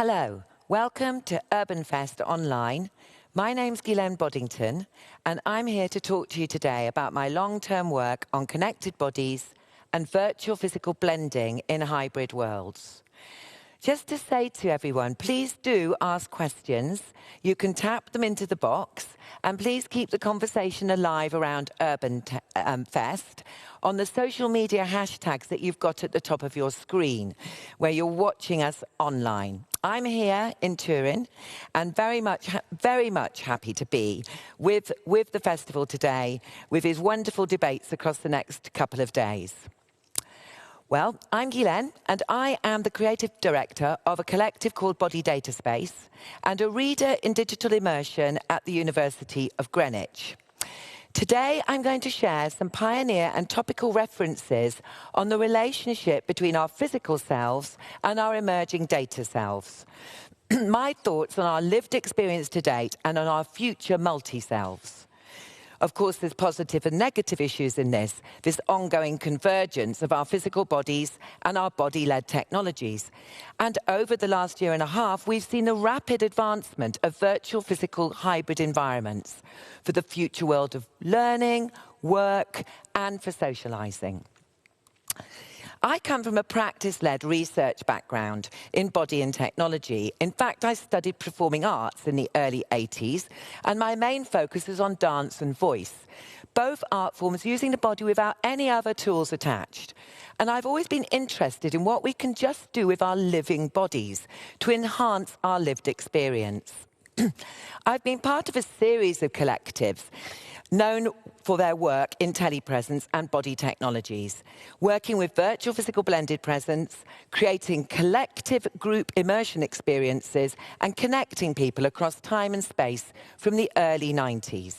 Hello, welcome to Urban Fest Online. My name's Ghislaine Boddington, and I'm here to talk to you today about my long-term work on connected bodies and virtual physical blending in hybrid worlds. Just to say to everyone, please do ask questions. You can tap them into the box, and please keep the conversation alive around Urban Fest on the social media hashtags that you've got at the top of your screen, where you're watching us online. I'm here in Turin, and very much happy to be with the festival today, with these wonderful debates across the next couple of days. Well, I'm Ghislaine, and I am the creative director of a collective called Body Data Space and a reader in digital immersion at the University of Greenwich. Today, I'm going to share some pioneer and topical references on the relationship between our physical selves and our emerging data selves. My thoughts on our lived experience to date and on our future multi-selves. Of course, there's positive and negative issues in this ongoing convergence of our physical bodies and our body-led technologies. And over the last year and a half, we've seen a rapid advancement of virtual physical hybrid environments for the future world of learning, work, and for socializing. I come from a practice-led research background in body and technology. In fact, I studied performing arts in the early 80s, and my main focus is on dance and voice, both art forms using the body without any other tools attached. And I've always been interested in what we can just do with our living bodies to enhance our lived experience. I've been part of a series of collectives known for their work in telepresence and body technologies, working with virtual physical blended presence, creating collective group immersion experiences, and connecting people across time and space from the early 90s.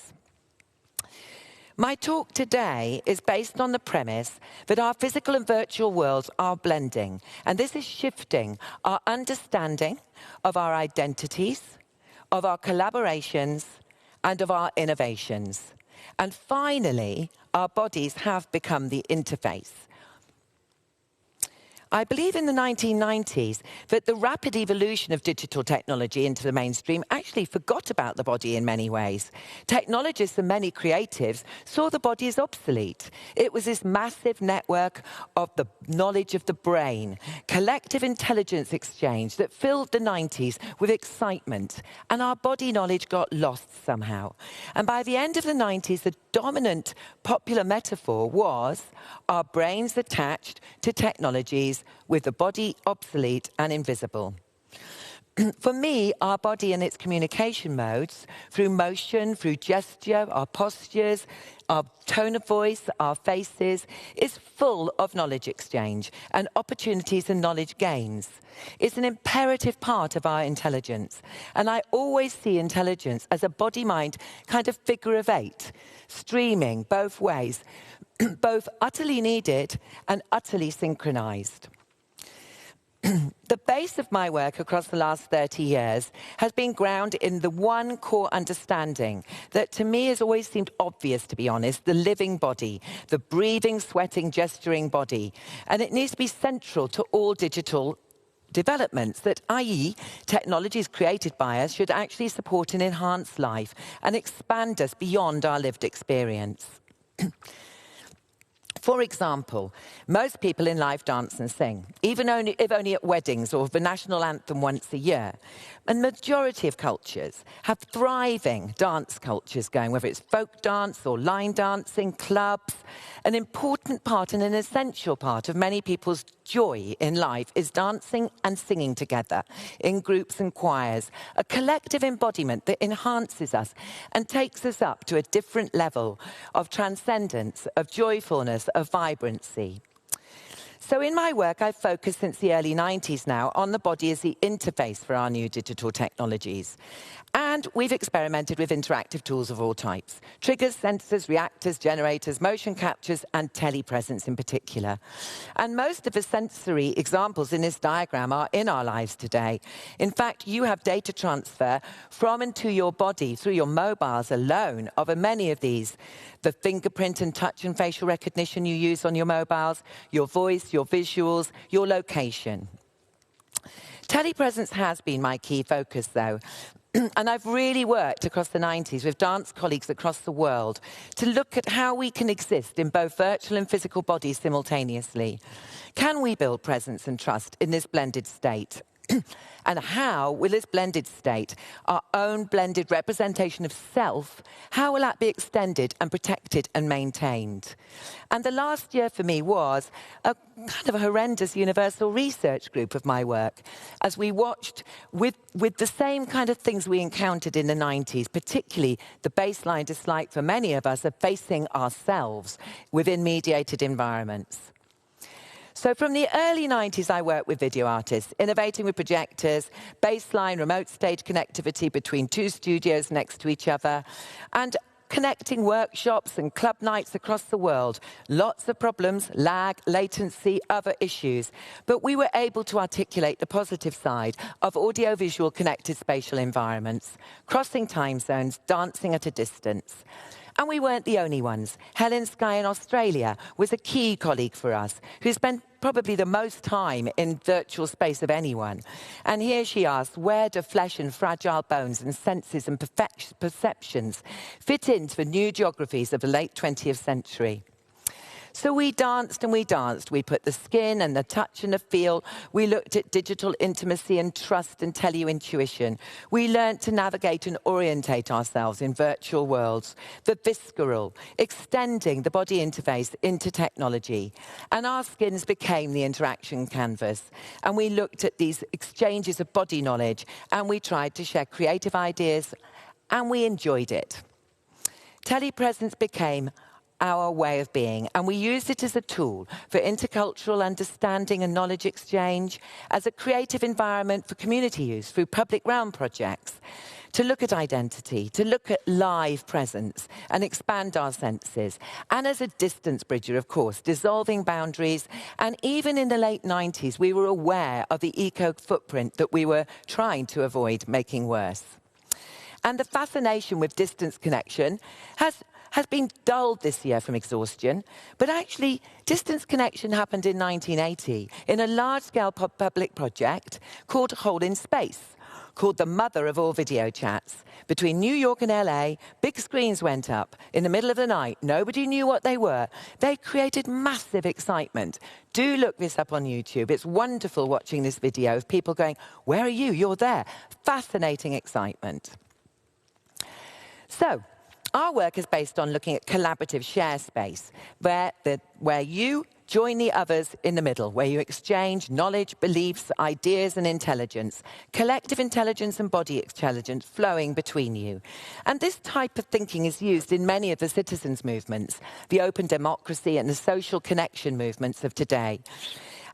My talk today is based on the premise that our physical and virtual worlds are blending, and this is shifting our understanding of our identities, of our collaborations, and of our innovations. And finally, our bodies have become the interface. I believe in the 1990s that the rapid evolution of digital technology into the mainstream actually forgot about the body in many ways. Technologists and many creatives saw the body as obsolete. It was this massive network of the knowledge of the brain, collective intelligence exchange that filled the 90s with excitement, and our body knowledge got lost somehow. And by the end of the 90s, the dominant popular metaphor was our brains attached to technologies with the body obsolete and invisible. For me, our body and its communication modes, through motion, through gesture, our postures, our tone of voice, our faces, is full of knowledge exchange and opportunities and knowledge gains. It's an imperative part of our intelligence. And I always see intelligence as a body-mind kind of figure of eight, streaming both ways, both utterly needed and utterly synchronized. The base of my work across the last 30 years has been grounded in the one core understanding that to me has always seemed obvious, to be honest, the living body, the breathing, sweating, gesturing body. And it needs to be central to all digital developments, that i.e. technologies created by us should actually support and enhance life and expand us beyond our lived experience. For example, most people in life dance and sing, if only at weddings or the national anthem once a year. And the majority of cultures have thriving dance cultures going, whether it's folk dance or line dancing, clubs. An important part and an essential part of many people's joy in life is dancing and singing together in groups and choirs, a collective embodiment that enhances us and takes us up to a different level of transcendence, of joyfulness, of vibrancy. So in my work, I've focused since the early 90s now on the body as the interface for our new digital technologies. And we've experimented with interactive tools of all types: triggers, sensors, reactors, generators, motion captures, and telepresence in particular. And most of the sensory examples in this diagram are in our lives today. In fact, you have data transfer from and to your body through your mobiles alone of many of these. The fingerprint and touch and facial recognition you use on your mobiles, your voice, your visuals, your location. Telepresence has been my key focus, though. And I've really worked across the 90s with dance colleagues across the world to look at how we can exist in both virtual and physical bodies simultaneously. Can we build presence and trust in this blended state? And how will this blended state, our own blended representation of self, how will that be extended and protected and maintained? And the last year for me was a kind of a horrendous universal research group of my work, as we watched with the same kind of things we encountered in the 90s, particularly the baseline dislike for many of us of facing ourselves within mediated environments. So from the early 90s, I worked with video artists, innovating with projectors, baseline remote stage connectivity between two studios next to each other, and connecting workshops and club nights across the world. Lots of problems, lag, latency, other issues. But we were able to articulate the positive side of audiovisual connected spatial environments, crossing time zones, dancing at a distance. And we weren't the only ones. Helen Sky in Australia was a key colleague for us, who spent probably the most time in virtual space of anyone. And here she asked, where do flesh and fragile bones and senses and perceptions fit into the new geographies of the late 20th century? So we danced and we danced. We put the skin and the touch and the feel. We looked at digital intimacy and trust and teleintuition. We learned to navigate and orientate ourselves in virtual worlds. The visceral, extending the body interface into technology. And our skins became the interaction canvas. And we looked at these exchanges of body knowledge, and we tried to share creative ideas, and we enjoyed it. Telepresence became our way of being, and we used it as a tool for intercultural understanding and knowledge exchange, as a creative environment for community use through public realm projects, to look at identity, to look at live presence and expand our senses, and as a distance bridger, of course, dissolving boundaries. And even in the late 90s, we were aware of the eco footprint that we were trying to avoid making worse. And the fascination with distance connection has been dulled this year from exhaustion, but actually distance connection happened in 1980 in a large-scale public project called Hole in Space, called the mother of all video chats. Between New York and LA, big screens went up in the middle of the night. Nobody knew what they were. They created massive excitement. Do look this up on YouTube. It's wonderful watching this video of people going, "Where are you? You're there." Fascinating excitement. So, our work is based on looking at collaborative share space, where you join the others in the middle, where you exchange knowledge, beliefs, ideas, and intelligence, collective intelligence and body intelligence flowing between you. And this type of thinking is used in many of the citizens' movements, the open democracy and the social connection movements of today.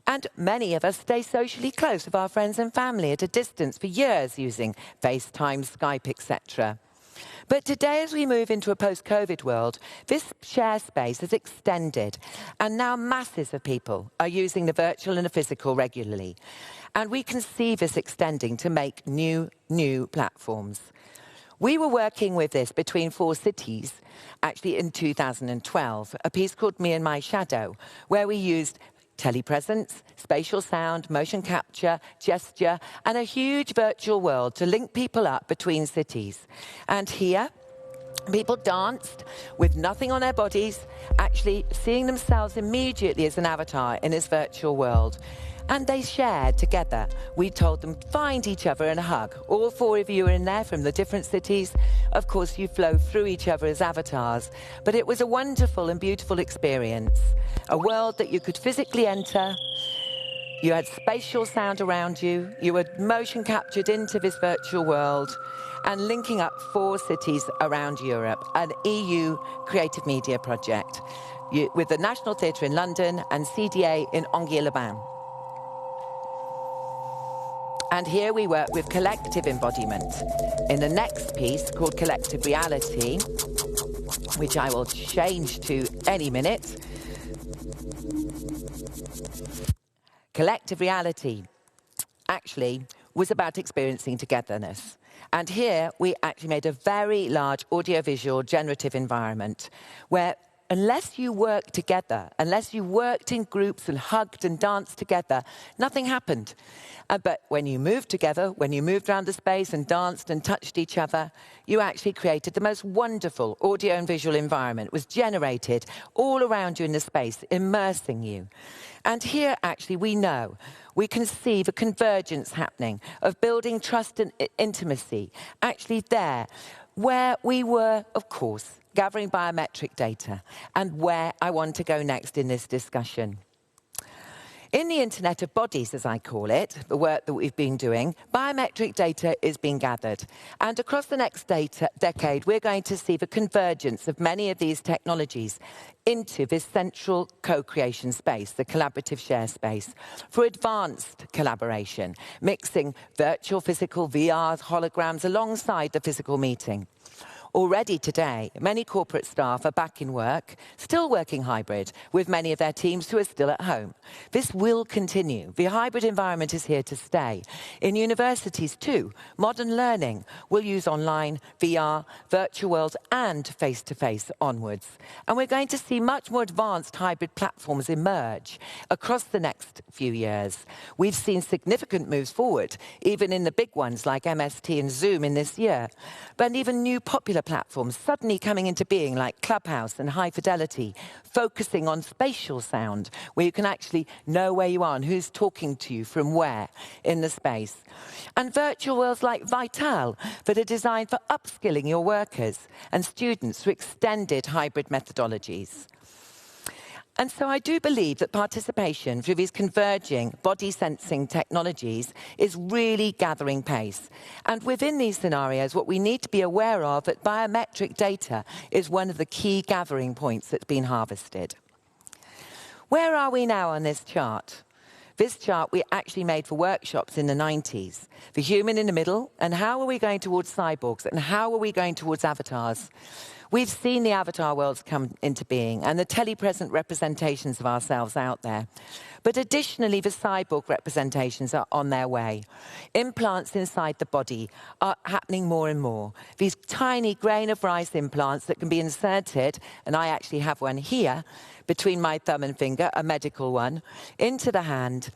And many of us stay socially close with our friends and family at a distance for years using FaceTime, Skype, etc. But today, as we move into a post-COVID world, this share space has extended, and now masses of people are using the virtual and the physical regularly. And we can see this extending to make new platforms. We were working with this between 4 cities, actually in 2012, a piece called Me and My Shadow, where we used telepresence, spatial sound, motion capture, gesture, and a huge virtual world to link people up between cities. And here, people danced with nothing on their bodies, actually seeing themselves immediately as an avatar in this virtual world. And they shared together. We told them, find each other and hug. All 4 of you are in there from the different cities. Of course, you flow through each other as avatars. But it was a wonderful and beautiful experience. A world that you could physically enter. You had spatial sound around you. You were motion captured into this virtual world and linking up 4 cities around Europe, an EU creative media project with the National Theatre in London and CDA in Angers-les-Bains. And here we work with collective embodiment in the next piece called Collective Reality, which I will change to any minute. Collective reality actually was about experiencing togetherness. And here we actually made a very large audiovisual generative environment where unless you work together, unless you worked in groups and hugged and danced together, nothing happened. But when you moved together, when you moved around the space and danced and touched each other, you actually created the most wonderful audio and visual environment. It was generated all around you in the space, immersing you. And here, actually, we know, we can see the convergence happening of building trust and intimacy, actually there, where we were, of course, gathering biometric data, and where I want to go next in this discussion. In the Internet of Bodies, as I call it, the work that we've been doing, biometric data is being gathered. And across the next decade, we're going to see the convergence of many of these technologies into this central co-creation space, the collaborative share space, for advanced collaboration, mixing virtual, physical, VR, holograms alongside the physical meeting. Already today, many corporate staff are back in work, still working hybrid, with many of their teams who are still at home. This will continue. The hybrid environment is here to stay. In universities too, modern learning will use online, VR, virtual worlds and face-to-face onwards. And we're going to see much more advanced hybrid platforms emerge across the next few years. We've seen significant moves forward, even in the big ones like MST and Zoom in this year, but even new popular platforms suddenly coming into being like Clubhouse and High Fidelity, focusing on spatial sound, where you can actually know where you are and who's talking to you from where in the space. And virtual worlds like Vital that are designed for upskilling your workers and students through extended hybrid methodologies. And so I do believe that participation through these converging body sensing technologies is really gathering pace. And within these scenarios, what we need to be aware of that biometric data is one of the key gathering points that's been harvested. Where are we now on this chart? This chart we actually made for workshops in the 90s. The human in the middle, and how are we going towards cyborgs, and how are we going towards avatars? We've seen the avatar worlds come into being and the telepresent representations of ourselves out there. But additionally, the cyborg representations are on their way. Implants inside the body are happening more and more. These tiny grain of rice implants that can be inserted, and I actually have one here, between my thumb and finger, a medical one, into the hand.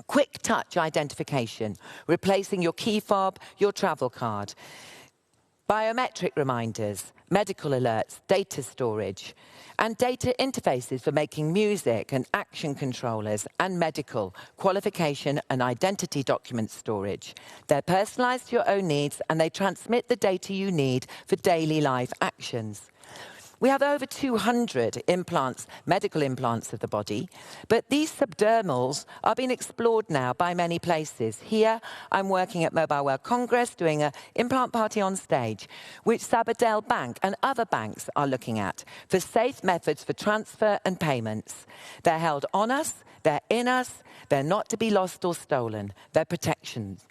Quick touch identification, replacing your key fob, your travel card. Biometric reminders, medical alerts, data storage, and data interfaces for making music and action controllers and medical, qualification and identity document storage. They're personalized to your own needs and they transmit the data you need for daily life actions. We have over 200 implants, medical implants of the body, but these subdermals are being explored now by many places. Here, I'm working at Mobile World Congress doing an implant party on stage, which Sabadell Bank and other banks are looking at for safe methods for transfer and payments. They're held on us, they're in us, they're not to be lost or stolen, they're protections.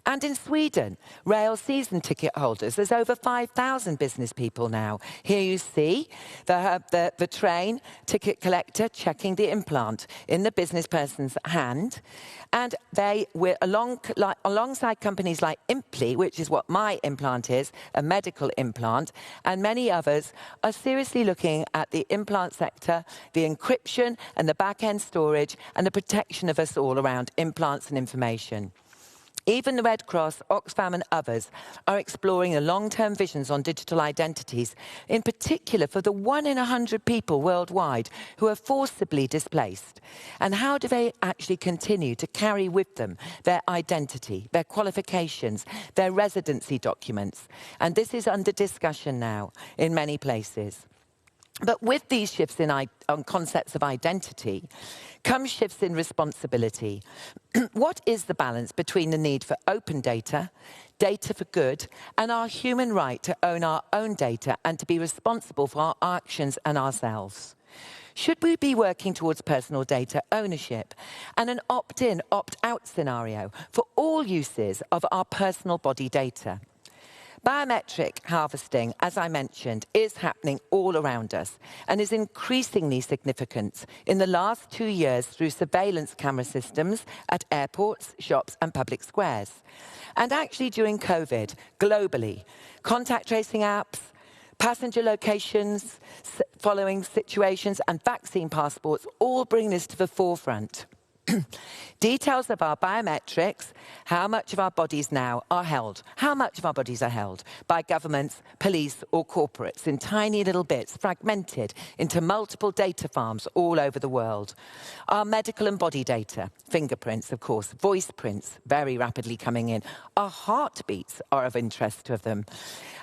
And in Sweden, rail season ticket holders, there's over 5,000 business people now. Here you see the train ticket collector checking the implant in the business person's hand. And they were alongside companies like Impli, which is what my implant is, a medical implant, and many others are seriously looking at the implant sector, the encryption and the back-end storage and the protection of us all around implants and information. Even the Red Cross, Oxfam and others are exploring the long-term visions on digital identities, in particular for the 1 in 100 people worldwide who are forcibly displaced. And how do they actually continue to carry with them their identity, their qualifications, their residency documents? And this is under discussion now in many places. But with these shifts on concepts of identity come shifts in responsibility. What is the balance between the need for open data, data for good, and our human right to own our own data and to be responsible for our actions and ourselves? Should we be working towards personal data ownership and an opt-in, opt-out scenario for all uses of our personal body data? Biometric harvesting, as I mentioned, is happening all around us and is increasingly significant in the last 2 years through surveillance camera systems at airports, shops and public squares. And actually during COVID, globally, contact tracing apps, passenger locations, following situations and vaccine passports all bring this to the forefront. Details of our biometrics, how much of our bodies now are held, how much of our bodies are held by governments, police or corporates in tiny little bits, fragmented into multiple data farms all over the world. Our medical and body data, fingerprints, of course, voice prints, very rapidly coming in. Our heartbeats are of interest to them.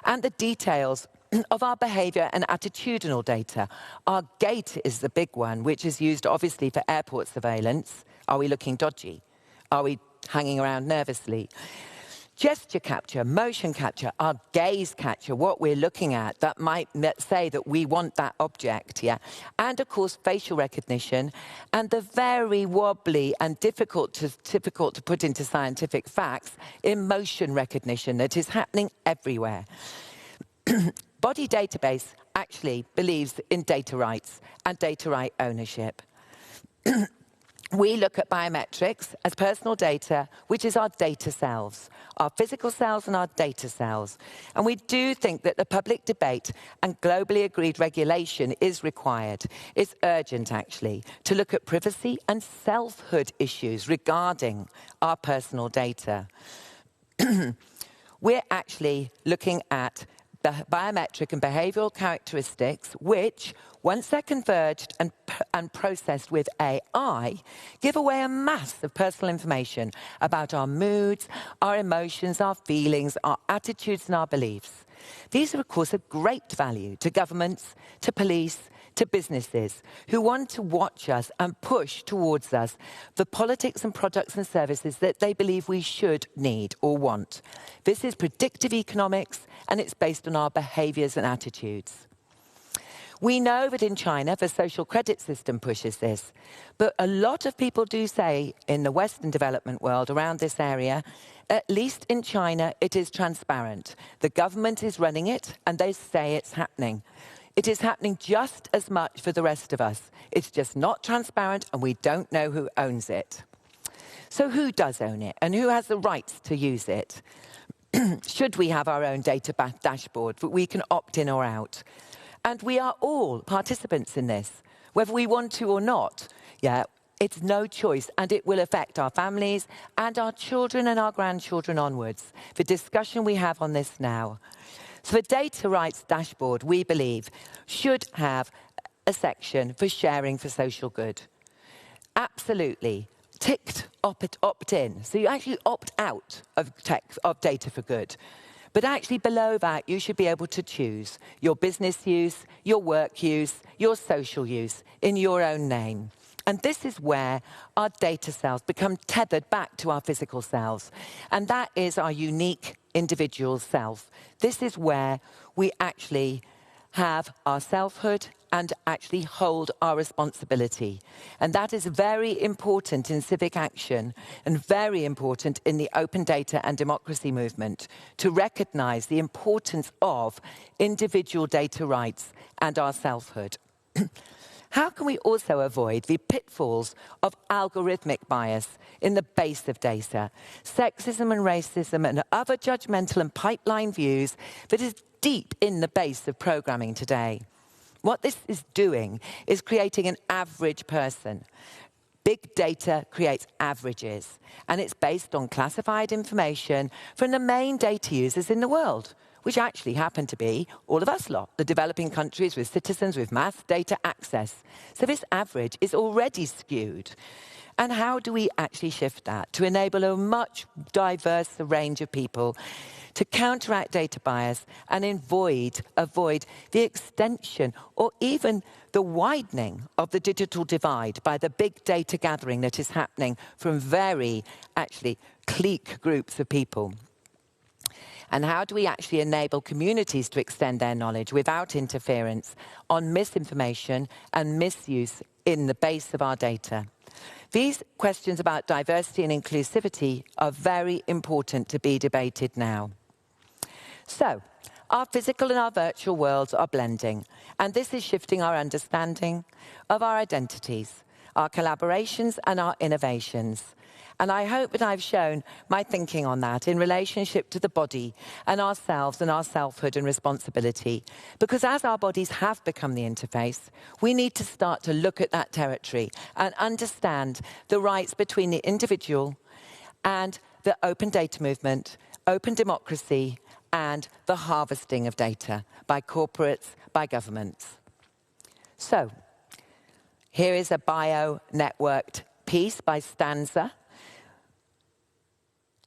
And the details of our behaviour and attitudinal data. Our gait is the big one, which is used obviously for airport surveillance. Are we looking dodgy? Are we hanging around nervously? Gesture capture, motion capture, our gaze capture, what we're looking at, that might say that we want that object, yeah? And of course, facial recognition, and the very wobbly and difficult to put into scientific facts, emotion recognition that is happening everywhere. Body database actually believes in data rights and data right ownership. We look at biometrics as personal data, which is our data selves, our physical selves and our data selves. And we do think that the public debate and globally agreed regulation is required. It's urgent, actually, to look at privacy and selfhood issues regarding our personal data. We're actually looking at the biometric and behavioural characteristics which, once they're converged and processed with AI, give away a mass of personal information about our moods, our emotions, our feelings, our attitudes and our beliefs. These are, of course, of great value to governments, to police, to businesses who want to watch us and push towards us the politics and products and services that they believe we should need or want. This is predictive economics, and it's based on our behaviours and attitudes. We know that in China, the social credit system pushes this, but a lot of people do say in the Western development world around this area, at least in China, it is transparent. The government is running it, and they say it's happening. It is happening just as much for the rest of us. It's just not transparent, and we don't know who owns it. So who does own it, and who has the rights to use it? Should we have our own data dashboard that we can opt in or out? And we are all participants in this, whether we want to or not. Yeah, it's no choice, and it will affect our families and our children and our grandchildren onwards. The discussion we have on this now. So the data rights dashboard, we believe, should have a section for sharing for social good. Absolutely. Ticked opt-in. So you actually opt out of data for good. But actually below that, you should be able to choose your business use, your work use, your social use in your own name. And this is where our data selves become tethered back to our physical selves. And that is our unique individual self. This is where we actually have our selfhood and actually hold our responsibility. And that is very important in civic action and very important in the open data and democracy movement to recognise the importance of individual data rights and our selfhood. How can we also avoid the pitfalls of algorithmic bias in the base of data, sexism and racism and other judgmental and pipeline views that is deep in the base of programming today? What this is doing is creating an average person. Big data creates averages, and it's based on classified information from the main data users in the world, which actually happen to be all of us lot, the developing countries with citizens with mass data access. So this average is already skewed. And how do we actually shift that to enable a much diverse range of people to counteract data bias and avoid the extension or even the widening of the digital divide by the big data gathering that is happening from very, actually, clique groups of people? And how do we actually enable communities to extend their knowledge without interference on misinformation and misuse in the base of our data? These questions about diversity and inclusivity are very important to be debated now. So, our physical and our virtual worlds are blending, and this is shifting our understanding of our identities, our collaborations and our innovations. And I hope that I've shown my thinking on that in relationship to the body and ourselves and our selfhood and responsibility. Because as our bodies have become the interface, we need to start to look at that territory and understand the rights between the individual and the open data movement, open democracy, and the harvesting of data by corporates, by governments. So, here is a bio-networked piece by Stanza.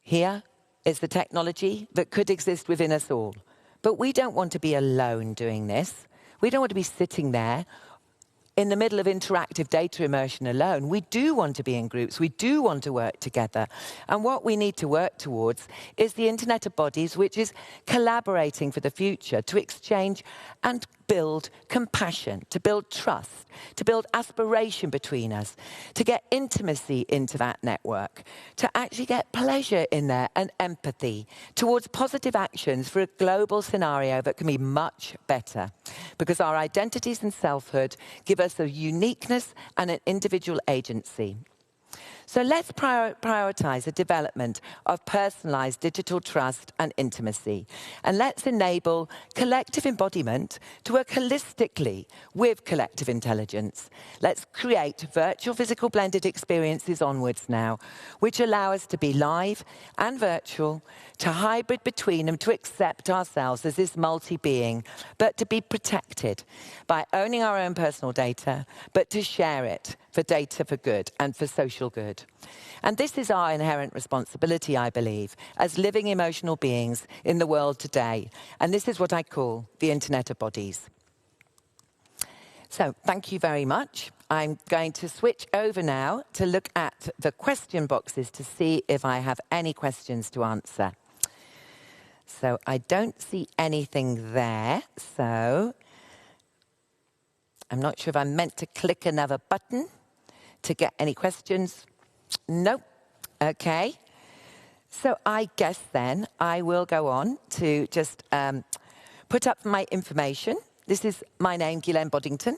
Here is the technology that could exist within us all. But we don't want to be alone doing this. We don't want to be sitting there in the middle of interactive data immersion alone. We do want to be in groups. We do want to work together. And what we need to work towards is the Internet of Bodies, which is collaborating for the future to exchange and build compassion, to build trust, to build aspiration between us, to get intimacy into that network, to actually get pleasure in there and empathy towards positive actions for a global scenario that can be much better. Because our identities and selfhood give us a uniqueness and an individual agency. So let's prioritize the development of personalized digital trust and intimacy. And let's enable collective embodiment to work holistically with collective intelligence. Let's create virtual physical blended experiences onwards now, which allow us to be live and virtual, to hybrid between them, to accept ourselves as this multi-being, but to be protected by owning our own personal data, but to share it for data for good and for social good. And this is our inherent responsibility, I believe, as living emotional beings in the world today. And this is what I call the Internet of Bodies. So thank you very much. I'm going to switch over now to look at the question boxes to see if I have any questions to answer. So I don't see anything there, so I'm not sure if I'm meant to click another button to get any questions. Nope. Okay. So I guess then I will go on to just put up my information. This is my name, Ghislaine Boddington.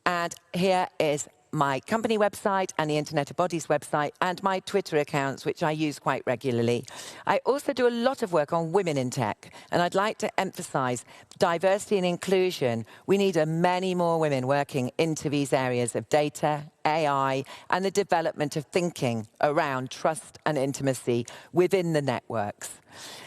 And here is my company website and the Internet of Bodies website and my Twitter accounts, which I use quite regularly. I also do a lot of work on women in tech, and I'd like to emphasize diversity and inclusion. We need many more women working into these areas of data, AI, and the development of thinking around trust and intimacy within the networks.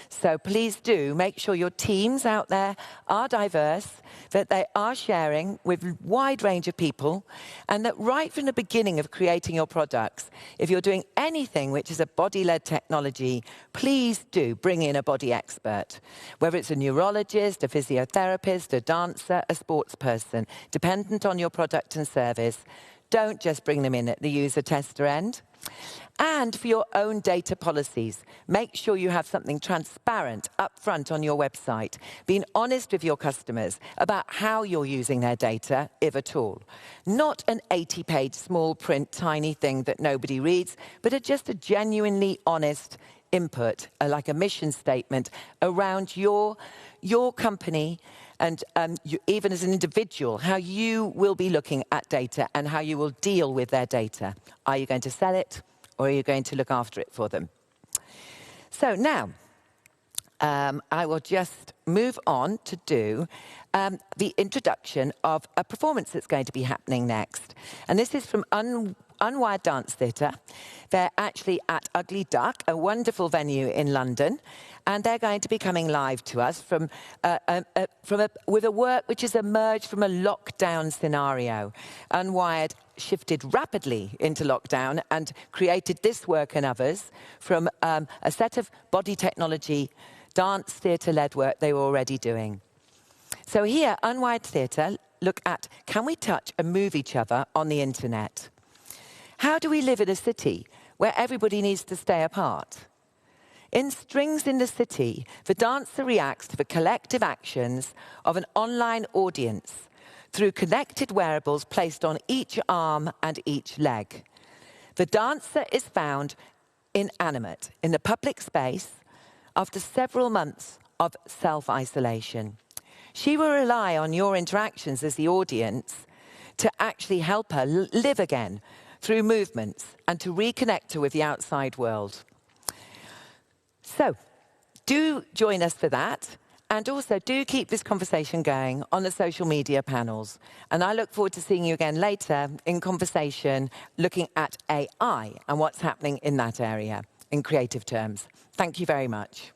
So please do make sure your teams out there are diverse, that they are sharing with a wide range of people, and that right from the beginning of creating your products, if you're doing anything which is a body-led technology, please do bring in a body expert. Whether it's a neurologist, a physiotherapist, a dancer, a sports person, dependent on your product and service, don't just bring them in at the user tester end. And for your own data policies, make sure you have something transparent up front on your website, being honest with your customers about how you're using their data, if at all. Not an 80-page small print tiny thing that nobody reads, but just a genuinely honest input, like a mission statement around your company and even as an individual, how you will be looking at data and how you will deal with their data. Are you going to sell it, or are you going to look after it for them? So now, I will just move on to do the introduction of a performance that's going to be happening next. And this is from Unwired Dance Theatre. They're actually at Ugly Duck, a wonderful venue in London, and they're going to be coming live to us with a work which has emerged from a lockdown scenario. Unwired shifted rapidly into lockdown and created this work and others from a set of body technology, dance theatre-led work they were already doing. So here, Unwired Theatre look at, can we touch and move each other on the internet? How do we live in a city where everybody needs to stay apart? In Strings in the City, the dancer reacts to the collective actions of an online audience through connected wearables placed on each arm and each leg. The dancer is found inanimate in the public space after several months of self-isolation. She will rely on your interactions as the audience to actually help her live again, through movements and to reconnect her with the outside world. So, do join us for that. And also, do keep this conversation going on the social media panels. And I look forward to seeing you again later in conversation looking at AI and what's happening in that area in creative terms. Thank you very much.